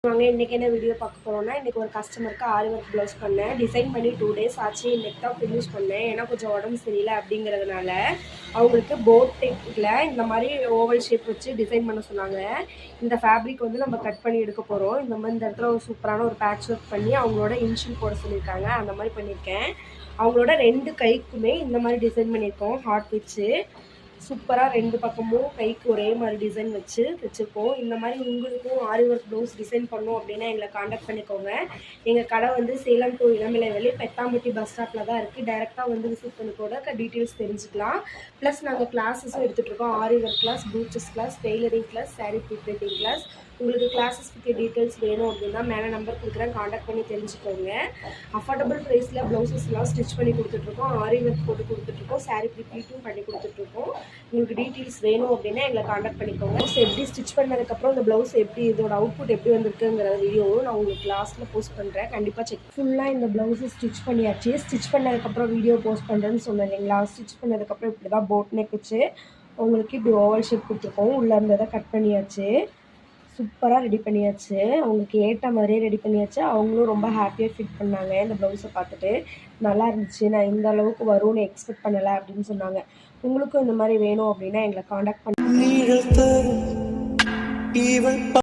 வாங்க இன்றைக்கி என்ன வீடியோ பார்க்க போகிறோம்னா, இன்றைக்கி ஒரு கஸ்டமருக்கு ஆரி ஒர்க் ப்ளவுஸ் பண்ணேன். டிசைன் பண்ணி 2 டேஸ் ஆச்சு. இன்றைக்கி தான் ஃபினிஷ் பண்ணேன். ஏன்னா கொஞ்சம் உடம்பு சரியில்லை அப்படிங்கிறதுனால அவங்களுக்கு போட் டெக்கில் இந்த மாதிரி ஓவல் ஷேப் வச்சு டிசைன் பண்ண சொன்னாங்க. இந்த ஃபேப்ரிக் வந்து நம்ம கட் பண்ணி எடுக்க போகிறோம். இந்த மாதிரி இந்த இடத்துல ஒரு சூப்பரான ஒரு பேட்ச் ஒர்க் பண்ணி அவங்களோட இன்ஷியல் போட சொல்லியிருக்காங்க. அந்த மாதிரி பண்ணியிருக்கேன். அவங்களோட 2 கைக்குமே இந்த மாதிரி டிசைன் பண்ணியிருக்கோம். ஹார்ட் வச்சு சூப்பராக 2 பக்கமும் கைக்கு ஒரே மாதிரி டிசைன் வச்சு வச்சுருக்கோம். இந்த மாதிரி உங்களுக்கும் ஆரி ஒர்க் ப்ளவுஸ் டிசைன் பண்ணணும் அப்படின்னா எங்களை காண்டாக்ட் பண்ணிக்கோங்க. எங்கள் கடை வந்து சேலம் டு இளம்பிள்ளைவெளி பெத்தாம்பட்டி பஸ் ஸ்டாப்பில் தான் இருக்குது. டைரெக்டாக வந்து விசிட் பண்ணி கூட டீட்டெயில்ஸ் தெரிஞ்சுக்கலாம். ப்ளஸ் நாங்கள் கிளாஸஸும் எடுத்துகிட்ருக்கோம். Aari work class, blouses class, tailoring class, sari pre-pleating class. உங்களுக்கு கிளாஸஸ் பற்றி டீட்டெயில்ஸ் வேணும் அப்படின்னா மேலே நம்பர் கொடுக்குறேன், காண்டாக்ட் பண்ணி தெரிஞ்சுக்கோங்க. அஃபோர்டபுள் ப்ரைஸில் ப்ளவுசஸ்லாம் ஸ்டிச் பண்ணி கொடுத்துட்ருக்கோம். ஆரி ஒர்க் போட்டு கொடுத்துட்ருக்கோம். சாரீ ப்ரிப்ரேட்டும் பண்ணி கொடுத்துட்ருக்கோம். உங்களுக்கு டீட்டெயில்ஸ் வேணும் அப்படின்னா எங்களை காண்டாக்ட் பண்ணிக்கோங்க. எப்படி ஸ்டிச் பண்ணதுக்கப்புறம் இந்த ப்ளவுஸ் எப்படி இதோட அவுட்புட் எப்படி வந்திருக்குங்கிற வீடியோவும் நான் உங்களுக்கு லாஸ்ட்டில் போஸ்ட் பண்ணுறேன். கண்டிப்பாக செக். ஃபுல்லாக இந்த ப்ளவுஸை ஸ்டிச் பண்ணியாச்சு. ஸ்டிச் பண்ணதுக்கப்புறம் வீடியோ போஸ்ட் பண்ணுறேன்னு சொன்னேன் இல்லைங்களா. ஸ்டிச் பண்ணதுக்கப்புறம் இப்படி தான் போட் நெக் வச்சு உங்களுக்கு இப்படி ஓவல் ஷேப் கொடுத்துருக்கோம். உள்ளே இருந்ததை கட் பண்ணியாச்சு. சூப்பராக ரெடி பண்ணியாச்சு. அவங்களுக்கு ஏற்ற மாதிரியே ரெடி பண்ணியாச்சு. அவங்களும் ரொம்ப ஹாப்பியாக ஃபீல் பண்ணாங்க இந்த ப்ளவுஸை பார்த்துட்டு. நல்லா இருந்துச்சு, நான் இந்த அளவுக்கு வரும்னு எக்ஸ்பெக்ட் பண்ணலை அப்படின்னு சொன்னாங்க. உங்களுக்கும் இந்த மாதிரி வேணும் அப்படின்னா எங்களை காண்டாக்ட் பண்ணி